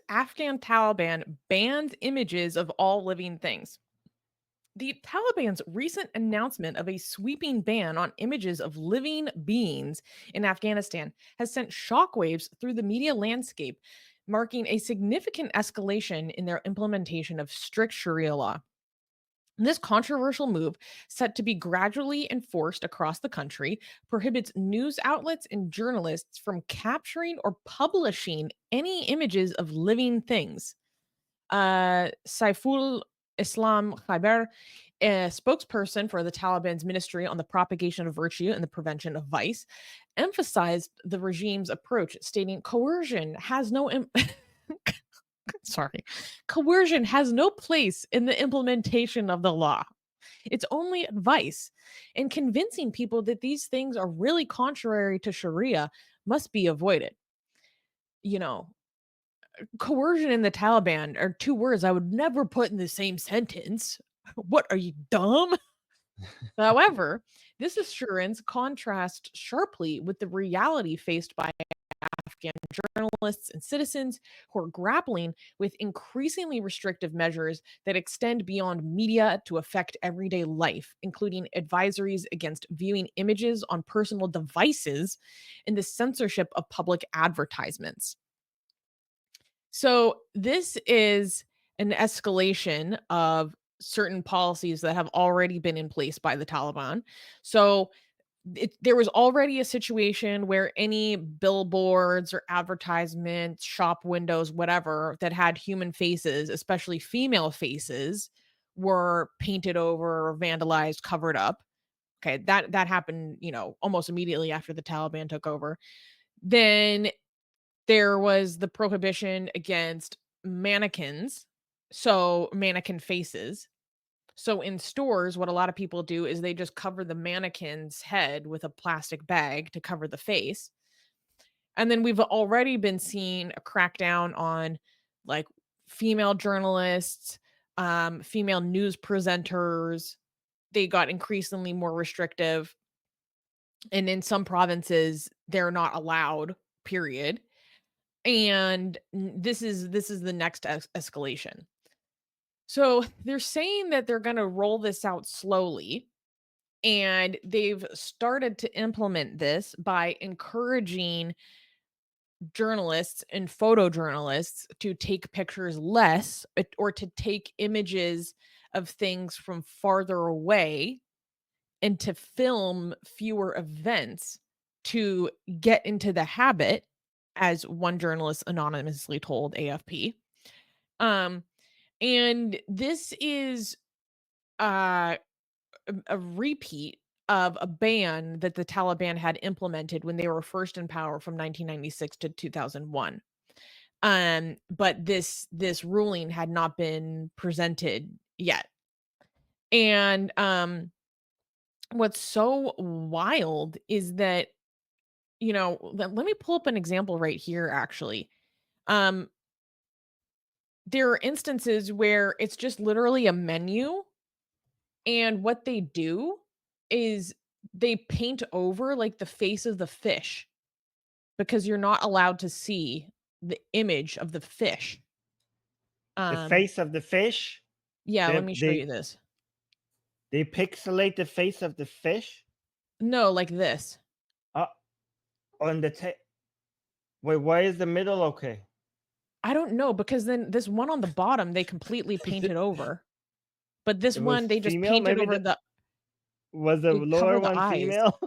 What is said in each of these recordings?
Afghan Taliban bans images of all living things. The Taliban's recent announcement of a sweeping ban on images of living beings in Afghanistan has sent shockwaves through the media landscape, marking a significant escalation in their implementation of strict Sharia law. This controversial move, set to be gradually enforced across the country, prohibits news outlets and journalists from capturing or publishing any images of living things. Saiful Islam Khyber, a spokesperson for the Taliban's Ministry on the Propagation of Virtue and the Prevention of Vice, emphasized the regime's approach, stating coercion has no sorry, coercion has no place in the implementation of the law. It's only advice, and convincing people that these things are really contrary to Sharia must be avoided. You know, coercion and the Taliban are two words I would never put in the same sentence. What are you, dumb? However, this assurance contrasts sharply with the reality faced by Afghan journalists and citizens who are grappling with increasingly restrictive measures that extend beyond media to affect everyday life, including advisories against viewing images on personal devices and the censorship of public advertisements. So, this is an escalation of certain policies that have already been in place by the Taliban. So, there was already a situation where any billboards or advertisements, shop windows, whatever, that had human faces, especially female faces, were painted over or vandalized, covered up. Okay, that happened, almost immediately after the Taliban took over. Then there was the prohibition against mannequins, so mannequin faces. So in stores, what a lot of people do is they just cover the mannequin's head with a plastic bag to cover the face. And then we've already been seeing a crackdown on like female journalists, female news presenters. They got increasingly more restrictive. And in some provinces, they're not allowed, period. And this is the next escalation. So they're saying that they're going to roll this out slowly, and they've started to implement this by encouraging journalists and photojournalists to take pictures less or to take images of things from farther away and to film fewer events to get into the habit, as one journalist anonymously told AFP. Um, and this is uh a repeat of a ban that the Taliban had implemented when they were first in power from 1996 to 2001. But this ruling had not been presented yet. And what's so wild is that, let me pull up an example right here actually. Um there are instances where it's just literally a menu, and what they do is they paint over, like, the face of the fish because you're not allowed to see the image of the fish. The Um, face of the fish. yeah, let They me show they you this. they pixelate the face of the fish. No, like this. Uh, on the wait, why is the middle okay? I don't know, because then this one on the bottom, they completely Is painted over, but this it was one, they just female? painted Maybe over was the they cover lower the one eyes. female?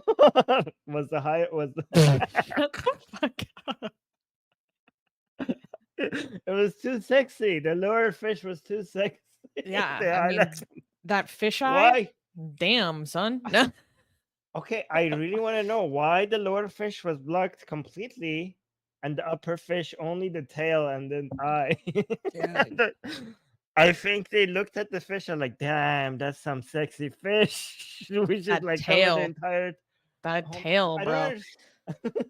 Was the higher was Shut the fuck up. it was too sexy. The lower fish was too sexy. Yeah, The I mean, highlights. that fish eye? Why? Damn, son. Okay, I really want to know why the lower fish was blocked completely and the upper fish only the tail and then eye. Dude, The- I think they looked at the fish and like, damn, that's some sexy fish. We should that like cover the tail. entire. That Oh, tail, I don't bro. understand.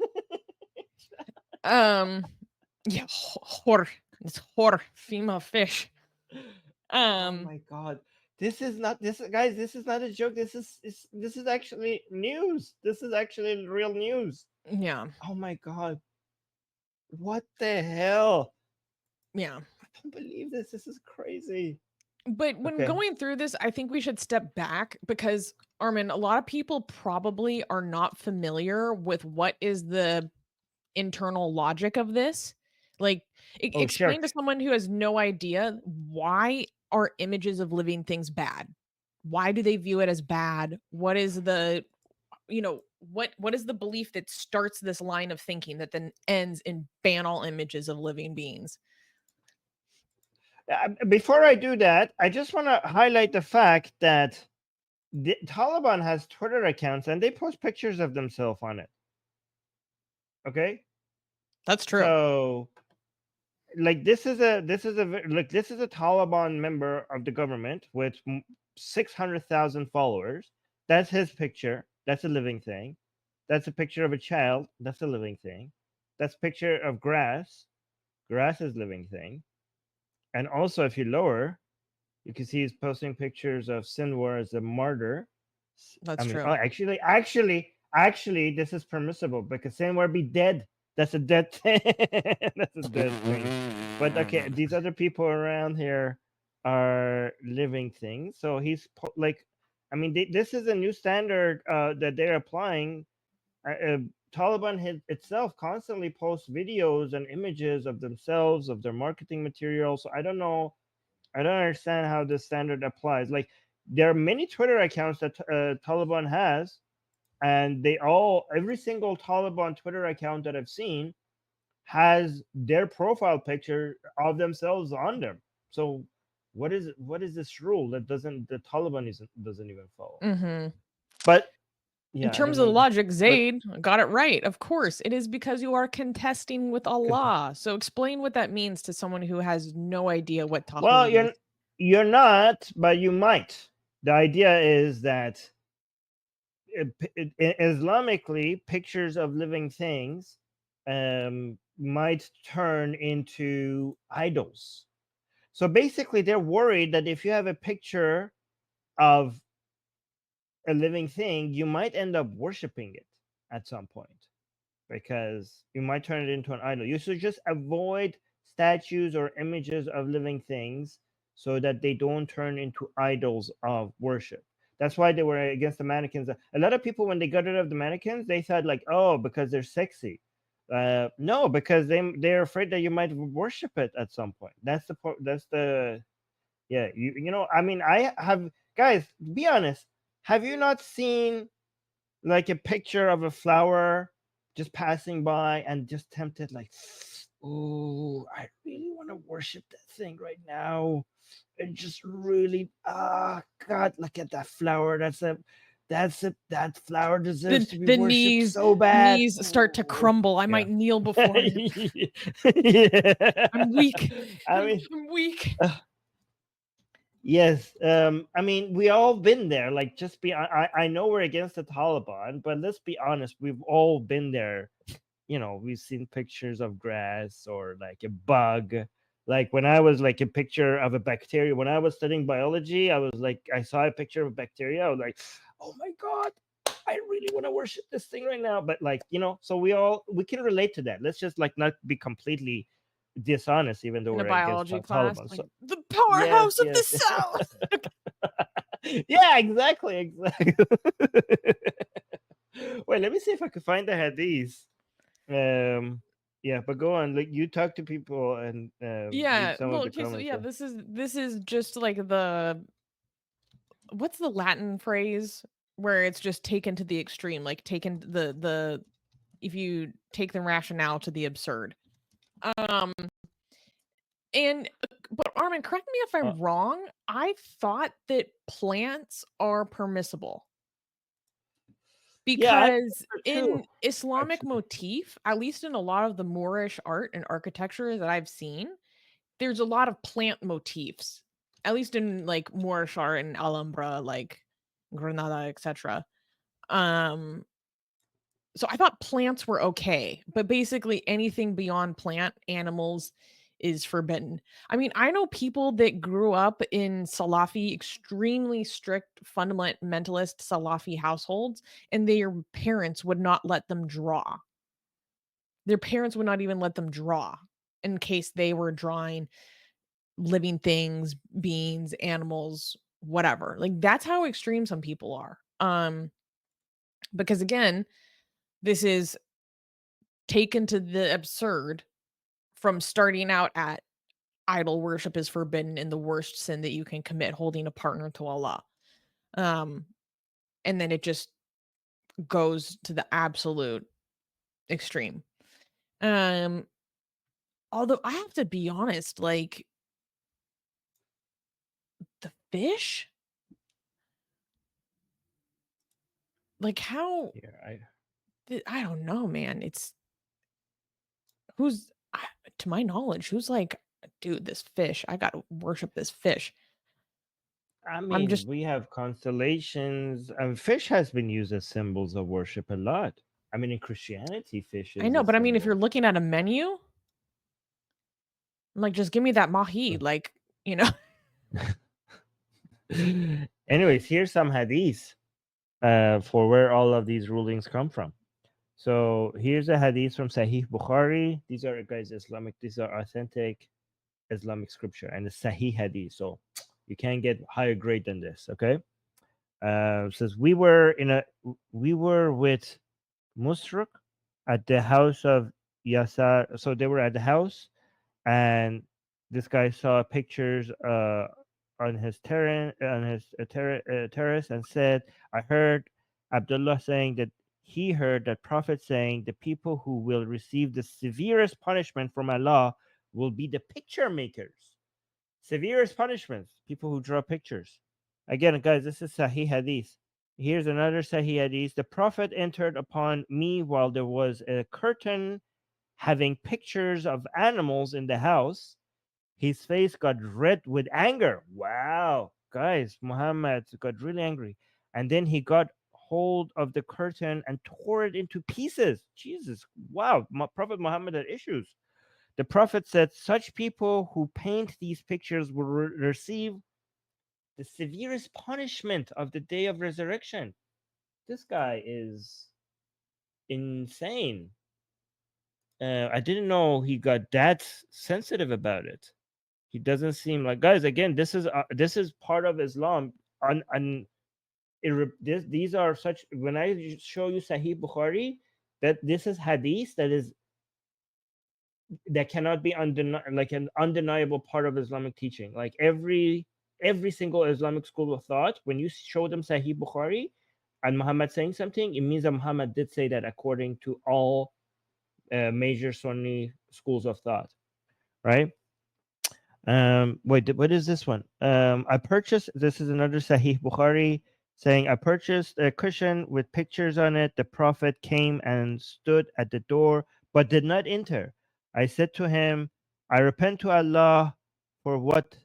Um, yeah, whore. It's whore, female fish. Oh Um, my god. This is not this guys, this is not a joke. This is actually news. This is actually real news. yeah, Oh my god. What the hell? Yeah. I don't believe this. This is crazy. But when Okay. going through this, I think we should step back because, Armin, a lot of people probably are not familiar with what is the internal logic of this. Like, Oh, sure. explain to someone who has no idea, why are images of living things bad? Why do they view it as bad? What is the, what is the belief that starts this line of thinking that then ends in ban all images of living beings? Before I do that, I just want to highlight the fact that the Taliban has Twitter accounts and they post pictures of themselves on it. Okay, That's true. so like this is a Taliban member of the government with 600,000 followers. That's his picture. That's a living thing. That's a picture of a child. That's a living thing. That's a picture of grass. Grass is a living thing. And also, if you lower, you can see he's posting pictures of Sinwar as a martyr. I That's mean, true. oh, actually, this is permissible because Sinwar be dead. That's a dead thing. That's a dead thing. But okay, these other people around here are living things. So like, I mean, this is a new standard that they're applying. Taliban itself constantly posts videos and images of themselves, of their marketing materials. So I don't know, I don't understand how this standard applies. Like, there are many Twitter accounts that Taliban has, and every single Taliban Twitter account that I've seen has their profile picture of themselves on them. So, what is this rule that the Taliban doesn't even follow? Mhm. But In yeah, I don't terms of the know. logic, But Zaid got it right. Of course, it is because you are contesting with Allah. So explain what that means to someone who has no idea what well, Tawheed is. you're not, but you might. The idea is that Islamically, pictures of living things might turn into idols. So basically, they're worried that if you have a picture of a living thing, you might end up worshiping it at some point because you might turn it into an idol. You should just avoid statues or images of living things so that they don't turn into idols of worship. That's why they were against the mannequins. A lot of people, when they got rid of the mannequins, they thought like, oh, because they're sexy. No, because they're afraid that you might worship it at some point. That's the point. That's the yeah. I mean, I have guys. Be honest. Have you not seen like a picture of a flower just passing by and just tempted like, oh, I really want to worship that thing right now, and just really, God, look at that flower. That flower deserves The to be the worshipped knees so bad. knees start to Ooh. crumble. I Yeah. might kneel before it. Yeah. I'm weak. I I'm, mean, I'm weak. yes, I mean, we all been there. Like, just be. I know we're against the Taliban, but let's be honest. We've all been there. We've seen pictures of grass or like a bug. Like when I was like a picture of a bacteria. When I was studying biology, I was like, I saw a picture of a bacteria. I was like, oh my god, I really want to worship this thing right now. But like, so we can relate to that. Let's just like not be completely dishonest, even though In a we're against biology class, Taliban. like So the yes, powerhouse of the yes. cell. Yeah, exactly. Wait, let me see if I can find the hadith. Um, yeah, but go on. Like, you talk to people and read Yeah. some of Well, the okay, so comments. yeah, Yeah. this is just like the what's the Latin phrase where it's just taken to the extreme, like taken the if you take the rationale to the absurd. Um and but Armin, correct me if Uh, I'm wrong. I thought that plants are permissible yeah, I because remember too. in Islamic Actually, motif, at least in a lot of the Moorish art and architecture that I've seen, there's a lot of plant motifs. At least in like Moorish art and Alhambra, like Granada, etc. Um, so I thought plants were okay, but basically anything beyond plant animals is forbidden. I mean, I know people that grew up in Salafi, extremely strict fundamentalist Salafi households, and their parents would not let them draw. Their parents would not even let them draw. in case they were drawing living things, beings, animals, whatever. Like that's how extreme some people are. Because again, this is taken to the absurd from starting out at idol worship is forbidden and the worst sin that you can commit, holding a partner to Allah. Um, and then it just goes to the absolute extreme. Um, although I have to be honest, like the fish, like how Yeah, I don't know, man. It's who's to my knowledge, who's like, dude, this fish, I gotta worship this fish. I I'm mean, just, we have constellations, and fish has been used as symbols of worship a lot. I mean, in Christianity, fish I is know, a but I mean, if you're symbol. looking at a menu, I'm like, just give me that mahi, like, you know. Anyways, here's some hadith for where all of these rulings come from. So here's a hadith from Sahih Bukhari. These are, guys, Islamic. These are authentic Islamic scripture and the Sahih hadith. So you can't get higher grade than this. Okay. Says we were with Musruk at the house of Yasar. So they were at the house, and this guy saw pictures on his terrace, and said, "I heard Abdullah saying that he heard that Prophet saying the people who will receive the severest punishment from Allah will be the picture makers. Severest punishments, people who draw pictures." Again, guys, this is Sahih Hadith. Here's another Sahih Hadith. The Prophet entered upon me while there was a curtain having pictures of animals in the house. His face got red with anger. Wow, guys, Muhammad got really angry. And then he got hold of the curtain and tore it into pieces. Jesus, wow, Prophet Muhammad had issues. The Prophet said, such people who paint these pictures will receive the severest punishment of the day of resurrection. This guy is insane. I didn't know he got that sensitive about it. He doesn't seem like, guys. Again, this is part of Islam. On these are such. When I show you Sahih Bukhari, that this is hadith that cannot be like an undeniable part of Islamic teaching. Like every single Islamic school of thought, when you show them Sahih Bukhari and Muhammad saying something, it means that Muhammad did say that according to all major Sunni schools of thought, right? Wait, what is this one? I purchased. This is another Sahih Bukhari saying, I purchased a cushion with pictures on it. The Prophet came and stood at the door, but did not enter. I said to him, I repent to Allah for what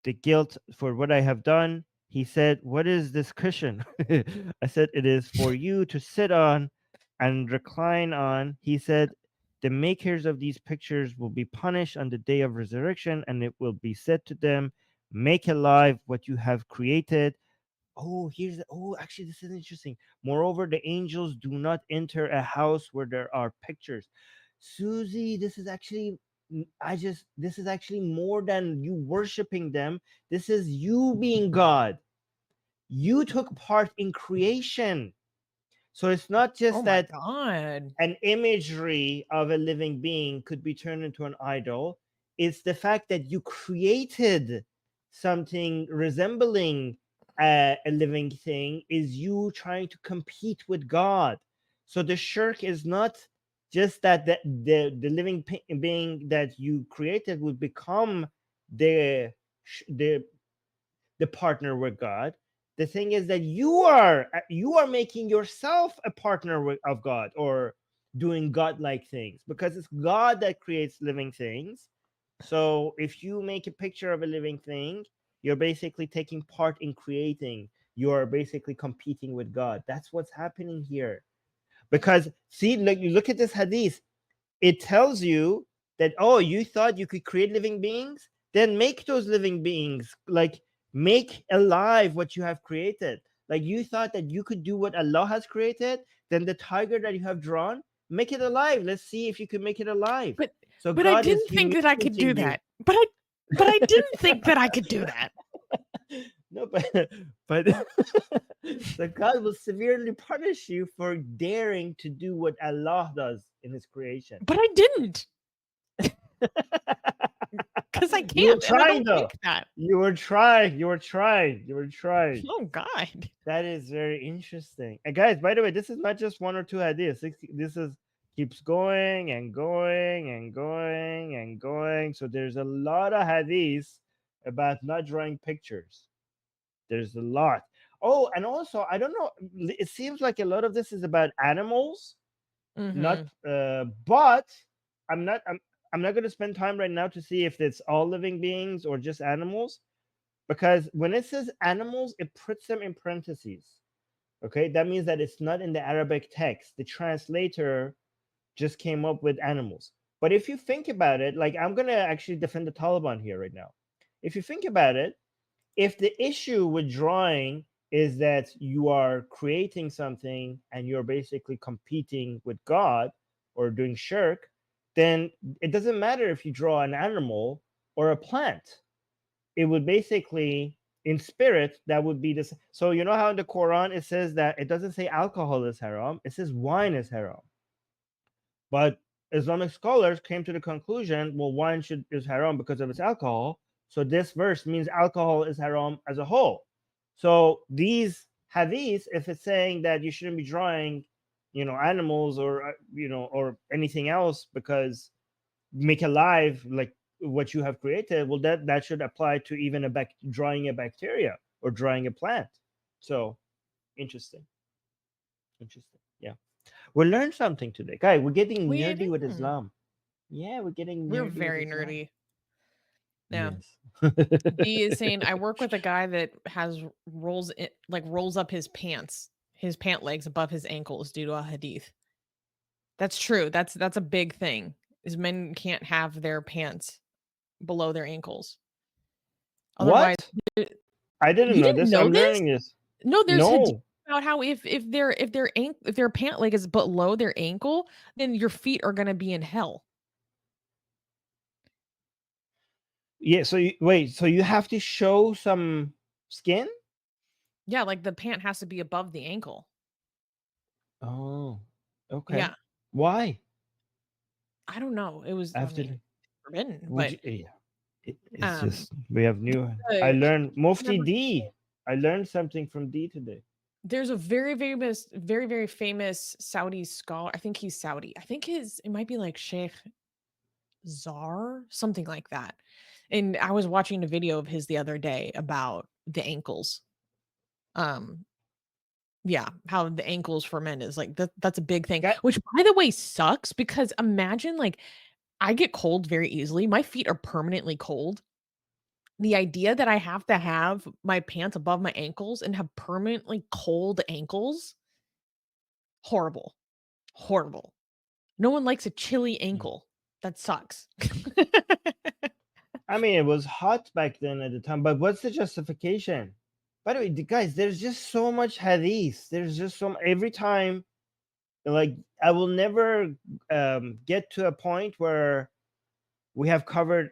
the guilt for what I have done. He said, what is this cushion? I said, it is for you to sit on and recline on. He said, the makers of these pictures will be punished on the day of resurrection, and it will be said to them, make alive what you have created. Oh, actually, this is interesting. Moreover, the angels do not enter a house where there are pictures. Susie, this is actually, this is actually more than you worshiping them. This is you being God. You took part in creation. So it's not oh just my that god. an imagery of a living being could be turned into an idol. It's the fact that you created something resembling a living thing, is you trying to compete with God. So the shirk is not just that the living being that you created would become the the partner with God. The thing is that you are making yourself a partner of God, or doing God-like things, because it's God that creates living things. So if you make a picture of a living thing, you're basically taking part in creating. You're basically competing with God. That's what's happening here. Because see, look at this hadith. It tells you that, oh, you thought you could create living beings, then make those living beings, like make alive what you have created. Like you thought that you could do what Allah has created, then the tiger that you have drawn, make it alive. Let's see if you can make it alive. But So But I God is didn't think that I could do humiliating you. that. But I didn't think that I could do that. No, but so God will severely punish you for daring to do what Allah does in His creation. But I didn't, because I You were can't, and I trying don't though. think that. You were trying. You were trying. You were trying. Oh God. That is very interesting. And guys, by the way, this is not just one or two ideas. This is keeps going and going and going and going. So there's a lot of hadiths about not drawing pictures. There's a lot. Oh, and also, I don't know. It seems like a lot of this is about animals, not. Mm-hmm. But I'm not. I'm not going to spend time right now to see if it's all living beings or just animals, because when it says animals, it puts them in parentheses. Okay, that means that it's not in the Arabic text. The translator just came up with animals. But if you think about it, like I'm going to actually defend the Taliban here right now. If you think about it, if the issue with drawing is that you are creating something and you're basically competing with God or doing shirk, then it doesn't matter if you draw an animal or a plant. It would basically, in spirit, that would be this. So you know how in the Quran it says that it doesn't say alcohol is haram, it says wine is haram. But Islamic scholars came to the conclusion, well, wine is haram because of its alcohol. So this verse means alcohol is haram as a whole. So these hadiths, if it's saying that you shouldn't be drawing, animals or or anything else because make alive like what you have created, well, that should apply to even drawing a bacteria or drawing a plant. So interesting, interesting. Yeah. We learned something today, guy. We're getting We nerdy with did. Islam. Yeah, we're getting We're nerdy with very Islam. nerdy. Yeah. Yes. D is saying I work with a guy that has rolls up his pant legs above his ankles due to a hadith. That's true. That's a big thing. Is men can't have their pants below their ankles. Otherwise, What? I didn't you know didn't this. know I'm this? learning this. No, there's hadith No. about how if their pant leg is below their ankle, then your feet are gonna be in hell. Yeah. So wait. So you have to show some skin? Yeah, like the pant has to be above the ankle. Oh. Okay. Yeah, Why? I don't know. I After mean, forbidden, would but you? Yeah. It's um, just we have new. I uh, learned Mufti remember D. I learned something from D today. there's a very famous Saudi scholar. I think he's Saudi. I think it might be like Sheikh Zar, something like that. And I was watching a video of his the other day about the ankles. Um, yeah, how the ankles for men is like that's a big thing. Guy, Which by the way sucks because imagine like I get cold very easily. My feet are permanently cold. The idea that I have to have my pants above my ankles and have permanently cold ankles, horrible. Horrible. No one likes a chilly ankle. That sucks. I mean, it was hot back then at the time, but what's the justification? By the way, guys, there's just so much hadith. There's just every time, like, I will never get to a point where we have covered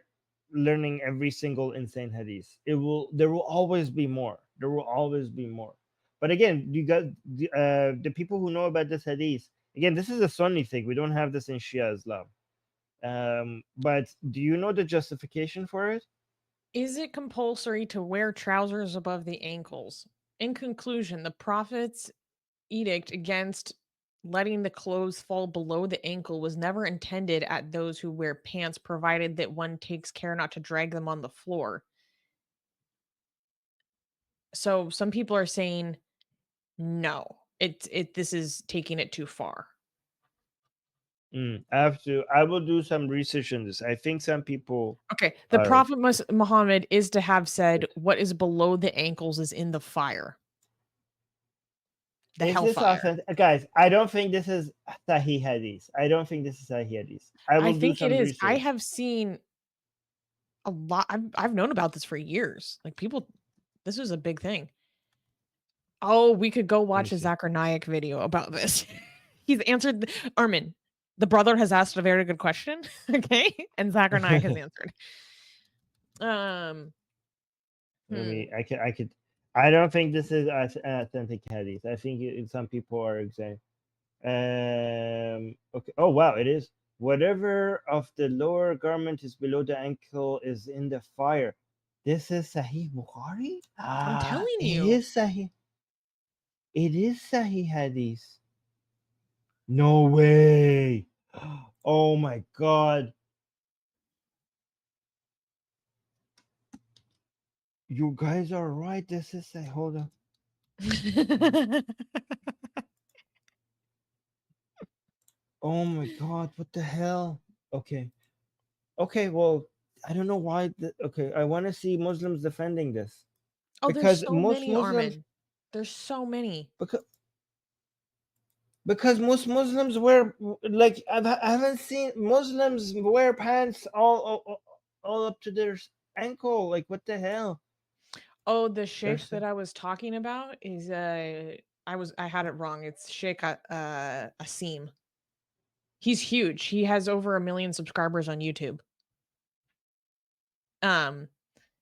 learning every single insane hadith. There will always be more. There will always be more. But again, you got the people who know about this hadith. Again, this is a Sunni thing. We don't have this in Shia Islam. But do you know the justification for it? Is it compulsory to wear trousers above the ankles? In conclusion, the Prophet's edict against letting the clothes fall below the ankle was never intended at those who wear pants, provided that one takes care not to drag them on the floor. So some people are saying no. This is taking it too far. I have to. I will do some research on this. I think some people Okay, the are. Prophet Muhammad is to have said, "What is below the ankles is in the fire, the Is this hellfire." authentic, guys? I don't think this is Sahih Hadith. I don't think this is Sahih Hadith. I I will do think it some is. I research. have seen a lot. I've known about this for years. Like people, this was a big thing. Oh, we could go Let me watch a see. Zakir Naik video about this. He's answered Armin. The brother has asked a very good question. Okay. And Zachary Naik has answered. Um, Let hmm. me. I could. I don't think this is authentic hadith. I think some people are exact. Okay. Oh wow, it is. Whatever of the lower garment is below the ankle is in the fire. This is Sahih Bukhari. I'm Ah, telling it you. is Sahih. It is Sahih hadith. No way. Oh my god. You guys are right. This is Sahih. Hold on. Oh my god. What the hell? Okay. Okay. Well, I don't know why. Okay. I want to see Muslims defending this Oh, there's because so most many, Muslims Armin. There's so many. because most Muslims wear like I haven't seen Muslims wear pants all up to their ankle. Like what the hell? Oh, the There's sheikh that I was talking about is I had it wrong. It's Sheikh Asim. He's huge. He has over 1 million subscribers on YouTube. Um,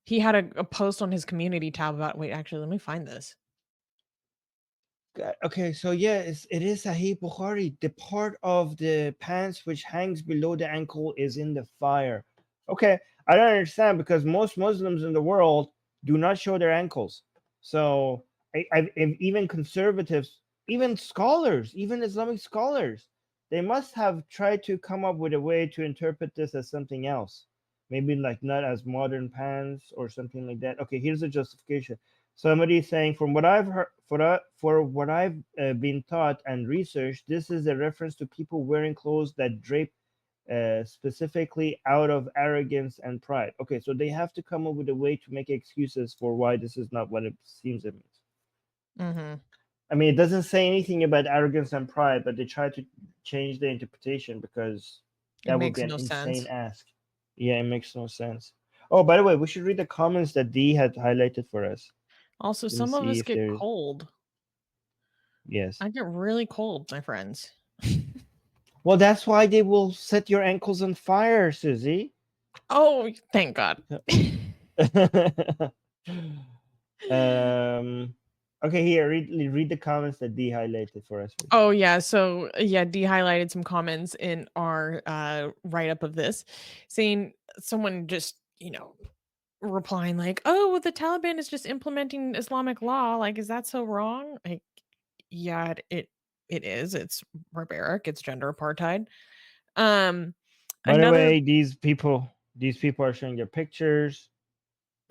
he had a post on his community tab about wait, actually, let me find this. Okay, so yeah, it is Sahih Bukhari. The part of the pants which hangs below the ankle is in the fire. Okay, I don't understand because most Muslims in the world do not show their ankles. So even conservatives, even scholars, even Islamic scholars, they must have tried to come up with a way to interpret this as something else. Maybe like not as modern pants or something like that. Okay, here's a justification. Somebody is saying, from what I've heard, for what I've been taught and researched, this is a reference to people wearing clothes that drape specifically out of arrogance and pride. Okay, so they have to come up with a way to make excuses for why this is not what it seems it means. Mhm. I mean, it doesn't say anything about arrogance and pride, but they try to change the interpretation because It that would be makes an no insane sense. ask. Yeah, it makes no sense. Oh, by the way, we should read the comments that Dee had highlighted for us. Also, Let me some of see us if get there's. cold. Yes. I get really cold, my friends. Well, that's why they will set your ankles on fire, Susie. Oh, thank God. um. Okay, here, read the comments that Dee highlighted for us. Oh, yeah, so, yeah, D highlighted some comments in our, write-up of this, saying someone just, replying like, "Oh, well, the Taliban is just implementing Islamic law, like, is that so wrong?" Like, yeah, it is, it's barbaric, it's gender apartheid. Um, By the another way, these people are showing their pictures.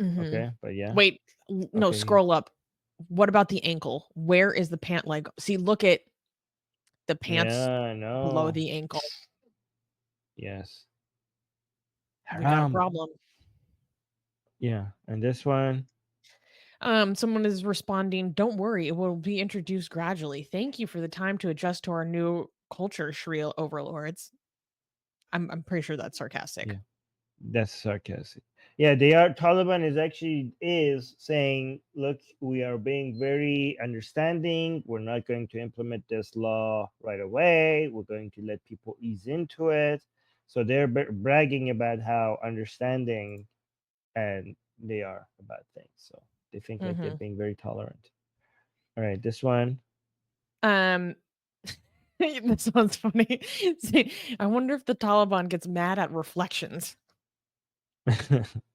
Mhm. Okay, but yeah. Wait, no, Okay, yeah. scroll up. What about the ankle? Where is the pant leg? See, look at the pants Yeah, I below know. the ankle. Yes. We got a Haram. problem. Yeah, and this one. Someone is responding, "Don't worry, it will be introduced gradually. Thank you for the time to adjust to our new culture, Sharia overlords." I'm pretty sure that's sarcastic. Yeah. That's sarcastic. Yeah, they are. Taliban is saying, look, we are being very understanding. We're not going to implement this law right away. We're going to let people ease into it. So they're bragging about how understanding and they are about things. So they think like they're Mhm. being very tolerant. All right, this one. Um, this one's funny. See, I wonder if the Taliban gets mad at reflections.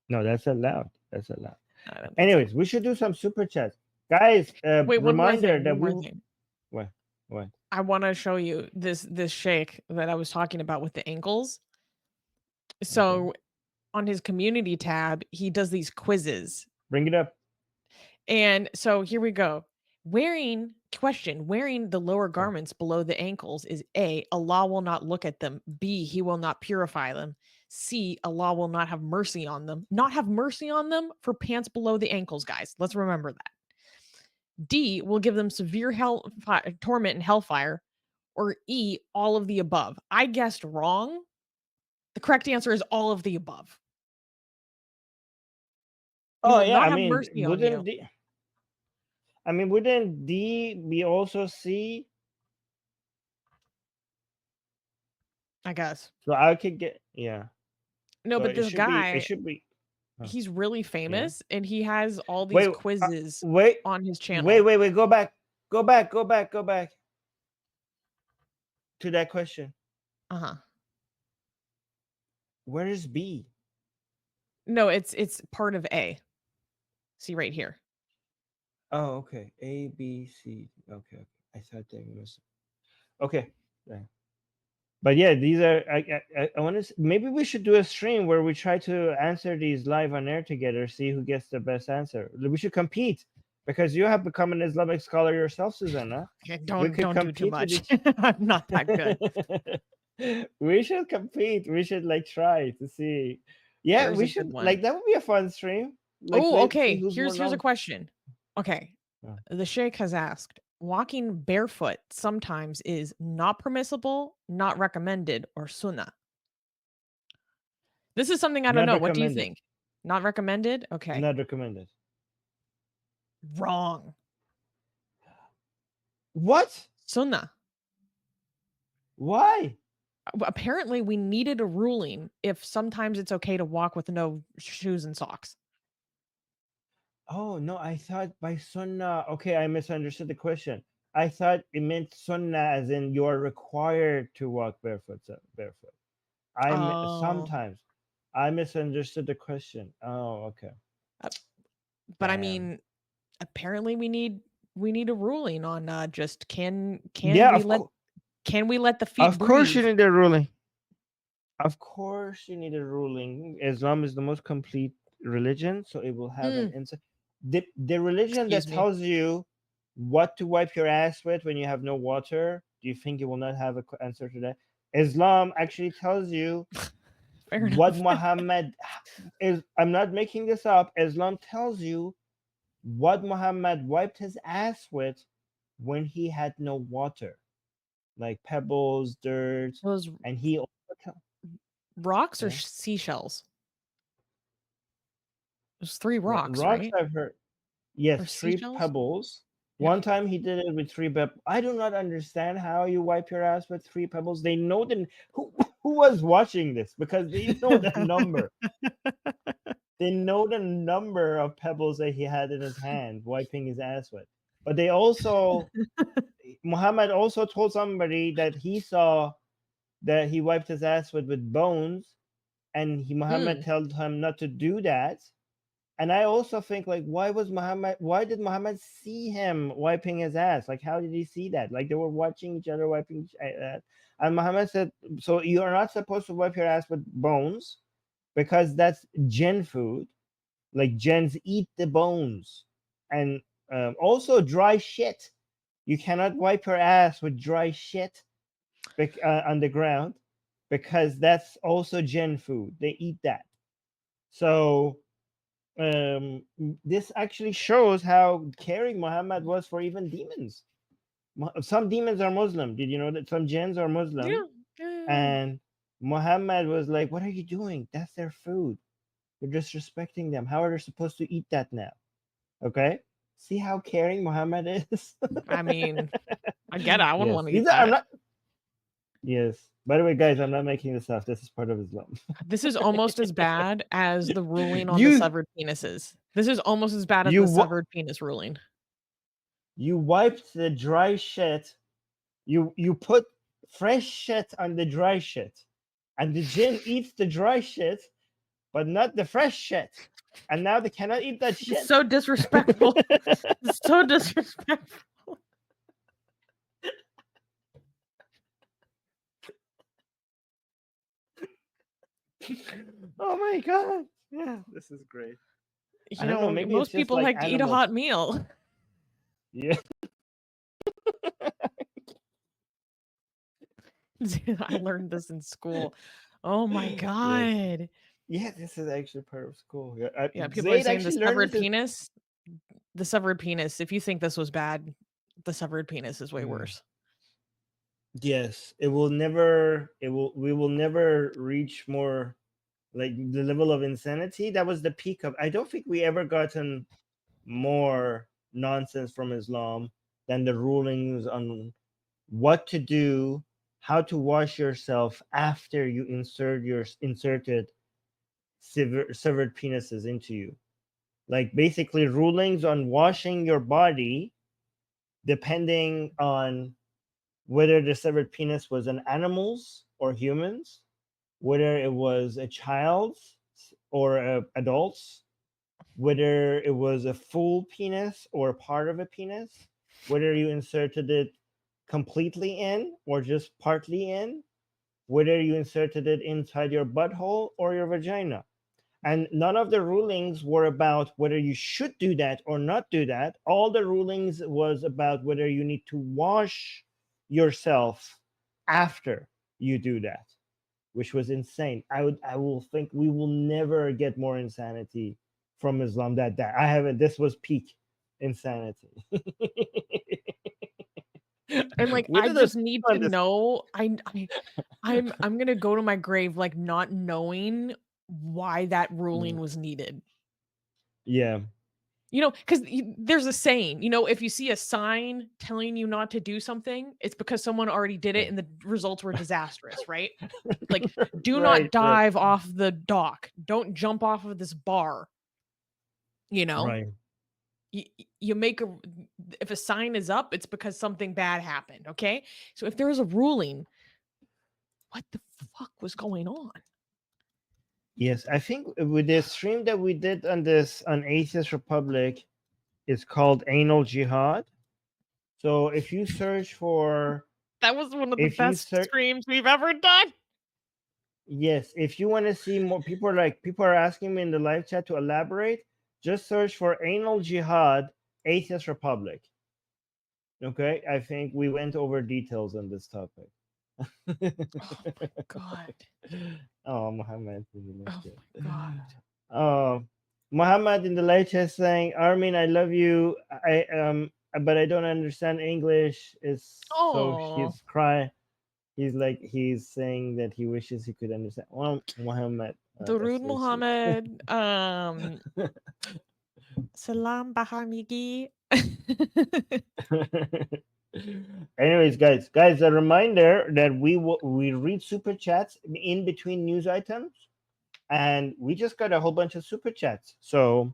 No, that's allowed. That's allowed. I don't think so. Anyways, we should do some super chats, guys. Wait, Reminder that one we more thing. what what I wanna show you this sheikh that I was talking about with the ankles. okay. So, on his community tab, he does these quizzes. Bring it up. And so here we go. Wearing the lower Oh, garments below the ankles is A, Allah will not look at them. B, he will not purify them. C, Allah will not have mercy on them. Not have mercy on them for pants below the ankles, guys. Let's remember that. D, will give them severe torment and hellfire. Or E, all of the above. I guessed wrong. The correct answer is all of the above. He oh will yeah. not I have mean, mercy on you. wouldn't D be also C? I guess. So I could get, yeah. No, So but it this should be, it guy, should be. Oh, he's really yeah. famous and he has all these Wait, quizzes wait, on his wait, channel. wait, wait. Go back, go back, go back, go back to that question. Uh-huh. Where is B? No, it's part of A. See right here. Oh, okay. A, B, C. Okay, okay. I thought they was okay. Yeah. But yeah, these are. I want to. Maybe we should do a stream where we try to answer these live on air together. See who gets the best answer. We should compete because you have become an Islamic scholar yourself, Susanna. Okay, We don't could don't do too compete with much. each. I'm not that good. We should compete. We should like try to see. Yeah, Here's we a good should like one. that would be a fun stream. Like Oh, let's see okay. who's more Here's a knowledgeable. question. Okay. Oh. The sheikh has asked, walking barefoot sometimes is not permissible, not recommended, or sunnah. This is something I don't Not know. What do you recommended. think? Not recommended? Okay. Not recommended. Wrong. What? Sunnah. Why? Apparently, we needed a ruling if sometimes it's okay to walk with no shoes and socks. Oh no, I thought by sunnah. Okay, I misunderstood the question. I thought it meant sunnah as in you're required to walk barefoot. Barefoot. Oh, Sometimes I misunderstood the question. Oh, okay. uh, but I Damn. mean, apparently we need a ruling on just Yeah, can we let the feet of course you breathe? need a ruling. Of course you need a ruling. Islam is the most complete religion, so it will have an Mm, insight. The religion that excuse me. tells you what to wipe your ass with when you have no water, do you think it will not have an answer to that? Islam actually tells you Fair what enough. Muhammad is. I'm not making this up. Islam tells you what Muhammad wiped his ass with when he had no water, like pebbles, dirt, Those and he also rocks or yeah. seashells? There's 3 Yeah, rocks, rocks right? I've heard. Or Yes, three seashells? pebbles. Yeah. One time he did it with three pebbles. I do not understand how you wipe your ass with three pebbles. They know the who who was watching this because they know the number. They know the number of pebbles that he had in his hand wiping his ass with. But they also Muhammad also told somebody that he saw that he wiped his ass with bones, and Muhammad Mm, told him not to do that. And I also think like why did Muhammad see him wiping his ass? Like how did he see that? Like they were watching each other wiping and Muhammad said, so you are not supposed to wipe your ass with bones because that's jinn food. Like jinns eat the bones. And also dry shit. You cannot wipe your ass with dry shit on the ground because that's also jinn food. They eat that. So this actually shows how caring Muhammad was for even demons. Some demons are Muslim. Did you know that some jinns are yeah. Muslim? Yeah. And Muhammad was like, "What are you doing? That's their food. You're disrespecting them. How are they supposed to eat that now?" Okay, see how caring Muhammad is. I mean, I get it. I wouldn't Yes, wanna these eat are. I'm that. not. Yes. By the way, guys, I'm not making this up. This is part of Islam. This is almost as bad as the ruling on the you severed penises. This is almost as bad as you the wa- severed penis ruling. you wiped the dry shit. You put fresh shit on the dry shit, and the jinn eats the dry shit, but not the fresh shit. And now they cannot eat that It's shit. so disrespectful. It's so disrespectful. Oh my god! Yeah, this is great. I You don't know. know, Maybe it's most just people like like to eat a animals. hot meal. Yeah. I learned this in school. Oh my Yes. god. Yeah, this is actually part of school. Yeah, Yeah, people are Zayd saying the actually learned severed this. penis. The severed penis. If you think this was bad, the severed penis is way Mm. worse. Yes, it will never. It will. We will never reach more like the level of insanity. That was the peak of. I don't think we ever gotten more nonsense from Islam than the rulings on what to do how to wash yourself after you inserted severed penises into you. Like basically rulings on washing your body depending on whether the severed penis was an animal's or humans, whether it was a child's or a adult's, whether it was a full penis or part of a penis, whether you inserted it completely in or just partly in, whether you inserted it inside your butthole or your vagina. And none of the rulings were about whether you should do that or not do that. All the rulings was about whether you need to wash yourself after you do that, which was insane. I will think we will never get more insanity from Islam. That I haven't. This was peak insanity. And like We I did a just need to on this. know I'm gonna go to my grave like not knowing why that ruling Mm, was needed. yeah, You know, because there's a saying, if you see a sign telling you not to do something, it's because someone already did it right, and the results were disastrous, right? Like, do not right, right, dive off the dock. Don't jump off of this bar. You know, right. you make a if a sign is up, it's because something bad happened. Okay, so if there is a ruling, what the fuck was going on? Yes, I think with the stream that we did on this on Atheist Republic is called Anal Jihad. So if you search for That was one of the if you best search streams we've ever done. yes, if you want to see more people are asking me in the live chat to elaborate, just search for Anal Jihad Atheist Republic. Okay? I think we went over details on this topic. Oh my god. Oh, Muhammad. Oh my god. Oh, Muhammad in the light chat saying, Armin, I love you. But I don't understand English. Is so Oh, he's crying. He's like he's saying that he wishes he could understand. Well, Muhammad, that's Durud very sweet. Muhammad. Salam Bahamigi. Anyways, guys, a reminder that we read super chats in between news items, and we just got a whole bunch of super chats. So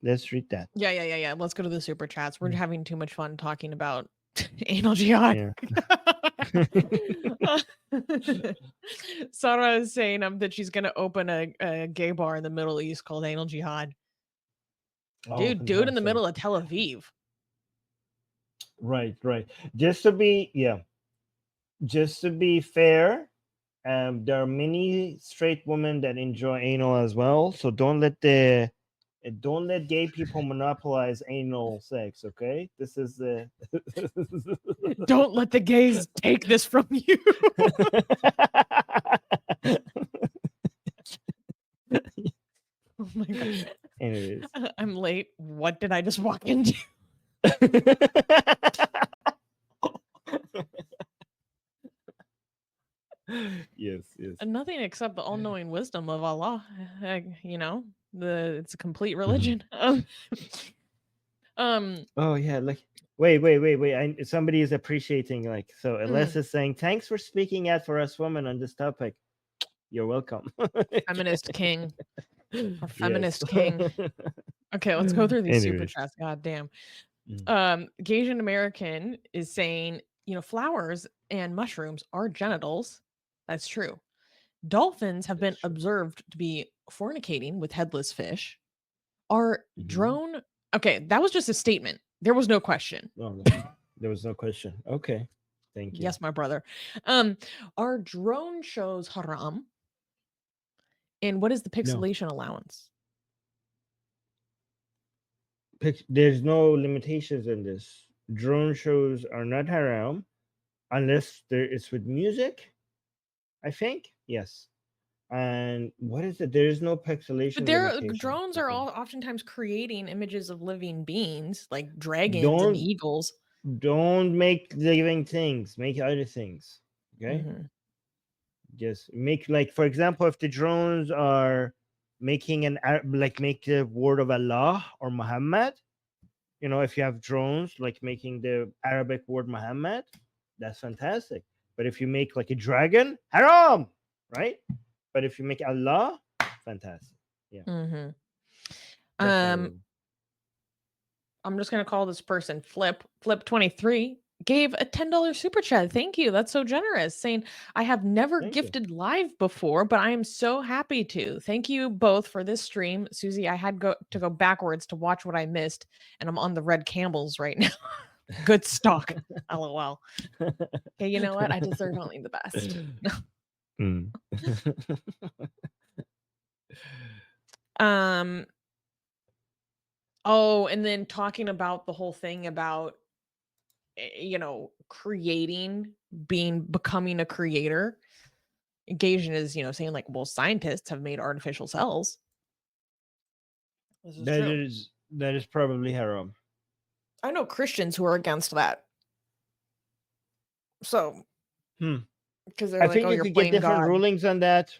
let's read that. Yeah. Let's go to the super chats. We're Mm, having too much fun talking about anal jihad. yeah. Sarah is saying that she's gonna open a gay bar in the Middle East called Anal Jihad. Oh, Dude, do it in the fantastic. middle of Tel Aviv. Right, right. Just to be, yeah, just to be fair, there are many straight women that enjoy anal as well. So don't let gay people monopolize anal sex. Okay, this is the. Don't let the gays take this from you. Oh my god. Anyways. I'm late. What did I just walk into? Yes, yes. Nothing except the all-knowing wisdom of Allah. It's a complete Mhm. religion. Um, Oh yeah, like wait. Somebody is appreciating like so. mm, Alessa is saying thanks for speaking out for us women on this topic. You're welcome. feminist king. Our Yes. feminist king. Okay, let's go through these super Anyways. chats. God damn. Mm, Gasian American is saying, flowers and mushrooms are genitals. That's true. Dolphins have that's been true. observed to be fornicating with headless fish. Are Mhm. drone Okay, that was just a statement. There was no question. Oh, no. There was no question. Okay. Thank you. Yes, my brother. Um, are drone shows haram? And what is the No. pixelation allowance? There's no limitations in this. Drone shows are not haram unless there is with music, I think. Yes. And what is it? There is no But pixelation there limitation. drones are Okay. all oftentimes creating images of living beings like dragons and Don't eagles. don't make living things. Make other things. Okay. Mhm. Just make like for example, if the drones are making like make the word of Allah or Muhammad, if you have drones like making the Arabic word Muhammad, that's fantastic. But if you make like a dragon, haram, right? But if you make Allah, fantastic. Yeah, Mhm. that's my Um, rule. I'm just gonna call this person Flip 23 gave a $10 super chat. Thank you. That's so generous. Saying, I have never Thank you. gifted live before, but I am so happy to. Thank you both for this stream. Susie, I had to go backwards to watch what I missed, and I'm on the red camels right now. Good stock. LOL. Okay, you know what? I deserve only the best. Mm. Um, oh, and then talking about the whole thing about creating, becoming a creator. Gazin is, saying like, well, scientists have made artificial cells. This is true. That is probably haram. I know Christians who are against that. So, Hmm. because they're I like, think oh, you you're could get playing different God. rulings on that.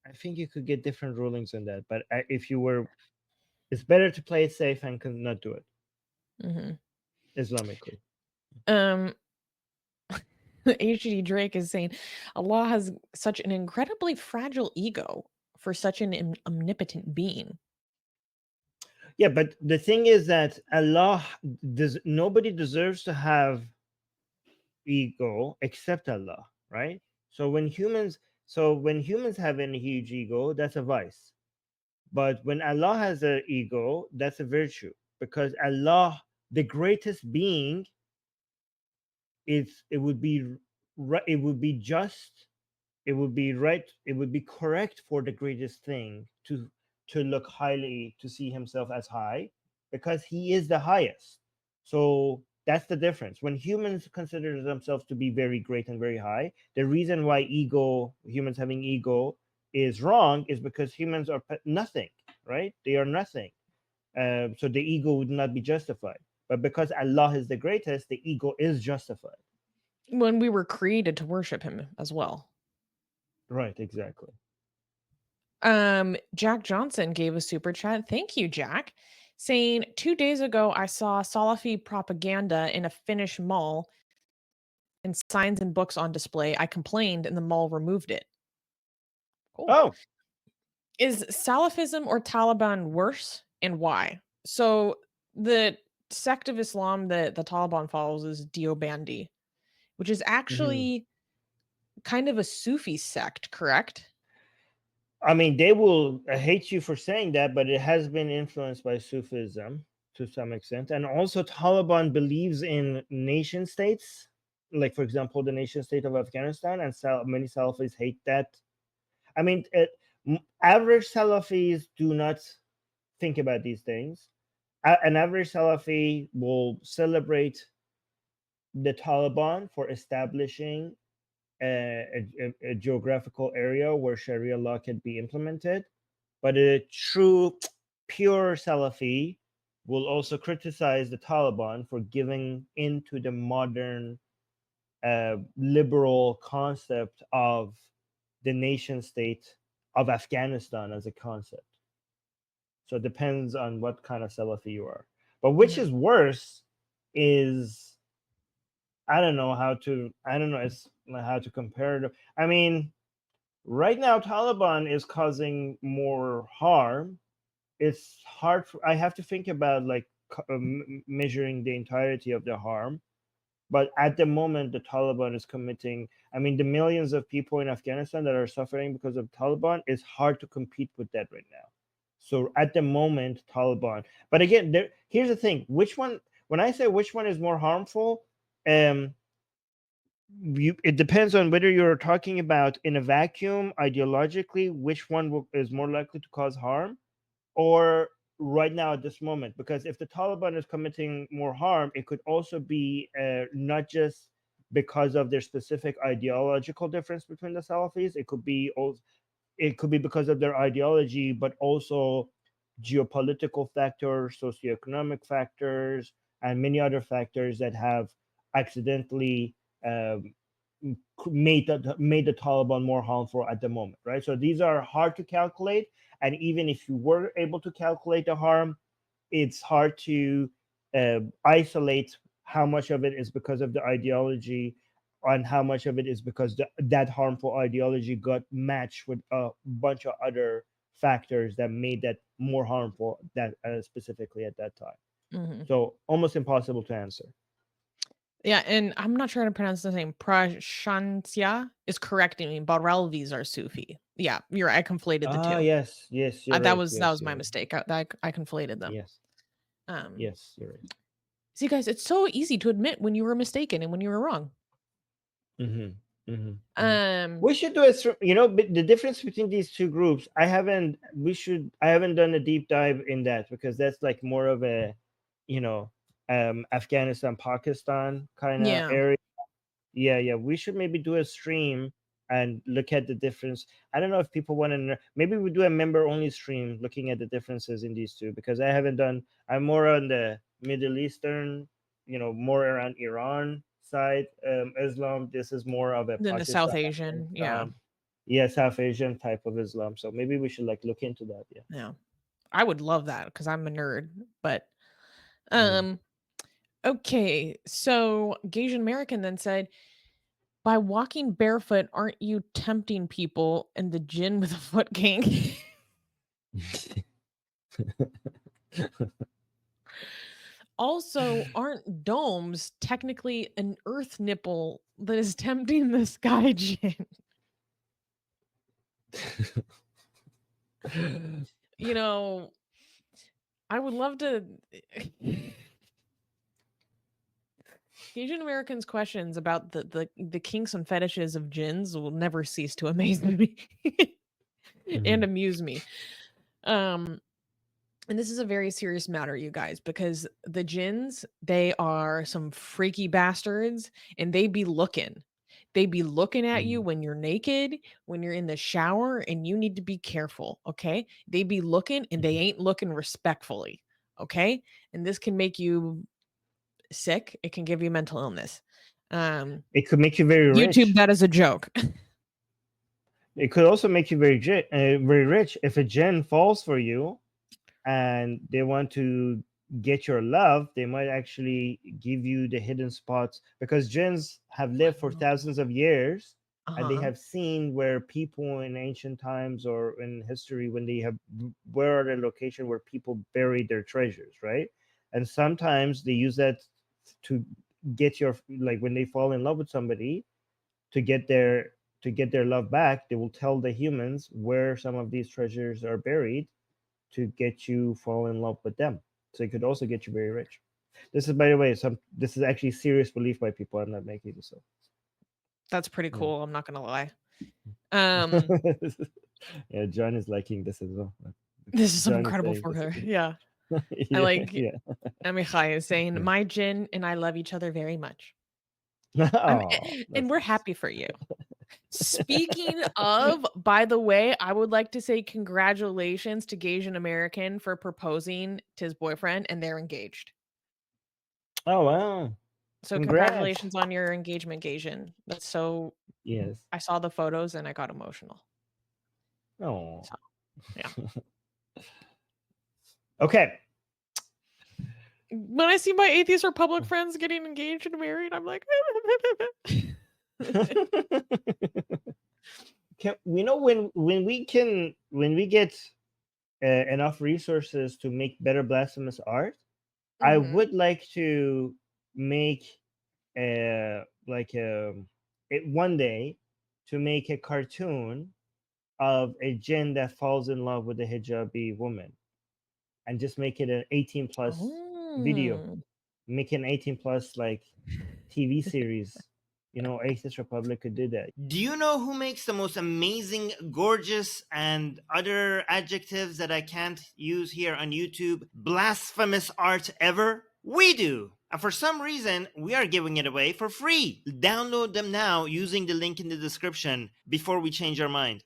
I think you could get different rulings on that. But if you were, it's better to play it safe and not do it Hmm. Islamically. Um, HD Drake is saying Allah has such an incredibly fragile ego for such an omnipotent being. Yeah, but the thing is that Allah does. Nobody deserves to have ego except Allah, right? So when humans have a huge ego, that's a vice. But when Allah has an ego, that's a virtue, because Allah, the greatest being, it would be right, it would be just, it would be right, it would be correct for the greatest thing to look highly, to see himself as high, because he is the highest. So that's the difference. When humans consider themselves to be very great and very high, the reason why humans having ego is wrong is because humans are nothing, right? They are nothing. So the ego would not be justified. But because Allah is the greatest, the ego is justified. When we were created to worship him as well. Right, exactly. Jack Johnson gave a super chat. Thank you, Jack. Saying 2 days ago, I saw Salafi propaganda in a Finnish mall and signs and books on display. I complained and the mall removed it. Cool. Oh, Is Salafism or Taliban worse and why? So the sect of Islam that the Taliban follows is Deobandi, which is mhm. actually kind of a Sufi sect, correct? I mean, they will hate you for saying that, but it has been influenced by Sufism to some extent. And also, Taliban believes in nation states, like, for example, the nation state of Afghanistan, and many Salafis hate that. I mean, average Salafis do not think about these things. An average Salafi will celebrate the Taliban for establishing a geographical area where Sharia law can be implemented. But a true, pure Salafi will also criticize the Taliban for giving into the modern liberal concept of the nation state of Afghanistan as a concept. So it depends on what kind of Salafi you are. But which Mhm. is worse is, I don't know how to compare it. I mean, right now Taliban is causing more harm. It's hard for, I have to think about like measuring the entirety of the harm. But at the moment, the Taliban is committing. I mean, the millions of people in Afghanistan that are suffering because of Taliban, is hard to compete with that right now. So at the moment, Taliban. But again, here's the thing: which one? When I say which one is more harmful, um, it depends on whether you're talking about in a vacuum ideologically, which one is more likely to cause harm, or right now at this moment. Because if the Taliban is committing more harm, it could also be not just because of their specific ideological difference between the Salafis. It could be because of their ideology, but also geopolitical factors, socioeconomic factors, and many other factors that have accidentally um, made the Taliban more harmful at the moment, right? So these are hard to calculate, and even if you were able to calculate the harm, it's hard to isolate how much of it is because of the ideology on how much of it is because that harmful ideology got matched with a bunch of other factors that made that more harmful that specifically at that time. Mhm. So almost impossible to answer. Yeah, and I'm not sure how to pronounce the name. Prashantia is correcting me. Barelvis are Sufi. Yeah, you're right. I conflated the Ah, two. yes, yes, you're That right. was that Yes, was my you're right. mistake. I conflated them. Yes, Um, yes, you're right. See, guys, it's so easy to admit when you were mistaken and when you were wrong. Um, We should do a but the difference between these two groups. I haven't done a deep dive in that because that's like more of a, you know, Afghanistan, Pakistan kind of yeah, area. Yeah, yeah. We should maybe do a stream and look at the difference. I don't know if people want to know. Maybe we do a member only stream looking at the differences in these two because I haven't done. I'm more on the Middle Eastern, more around Iran side. Islam. This is more of a then the South Pakistan, Asian. Yeah, Afghanistan, yeah, South Asian type of Islam. So maybe we should like look into that. Yeah. yeah. I would love that because I'm a nerd. But Mhm. um, okay. So Gasian American then said, by walking barefoot, aren't you tempting people and the jinn with a foot king? Also, aren't domes technically an earth nipple that is tempting the sky jinn? You know, I would love to. Asian Americans' questions about the kinks and fetishes of jinns will never cease to amaze me and Mhm. amuse me. Um, and this is a very serious matter, you guys, because the jinns, they are some freaky bastards and they be looking. They be looking at you Mhm. when you're naked, when you're in the shower, and you need to be careful, okay? They be looking and they ain't looking respectfully, okay? And this can make you sick. It can give you mental illness. Um, It could make you very YouTube, rich. that is a joke. It could also make you very rich if a gen falls for you and they want to get your love. They might actually give you the hidden spots because gens have lived for thousands of years and they Uh-huh. have seen where people in ancient times or in history when they have where are the location where people buried their treasures, right? And sometimes they use that to get your like when they fall in love with somebody to get their love back, they will tell the humans where some of these treasures are buried to get you fall in love with them. So it could also get you very rich. This is, by the way, this is actually serious belief by people. I'm not making this up. That's pretty Yeah. cool, I'm not gonna lie. Um, Yeah, John is liking this as well. this is some John is incredible saying for this. her. Yeah. I Yeah, like yeah, Amichai is saying, yeah. "My Jin and I love each other very much." Oh, And that's we're nice. happy for you. Speaking of, by the way, I would like to say congratulations to Gasian American for proposing to his boyfriend, and they're engaged. Oh wow! So Congrats. congratulations on your engagement, Gasian. That's so Yes. I saw the photos and I got emotional. Oh. So, yeah. Okay. When I see my atheist Republic friends getting engaged and married, I'm like, Can we know when we get enough resources to make better blasphemous art? I Mhm. would like to make like one day to make a cartoon of a jinn that falls in love with a hijabi woman and just make it an 18 plus video, Oh. make an 18 plus like TV series. Atheist Republic could do that. Do you know who makes the most amazing, gorgeous, and other adjectives that I can't use here on YouTube? Blasphemous art ever? We do! And for some reason, we are giving it away for free. Download them now using the link in the description before we change our mind.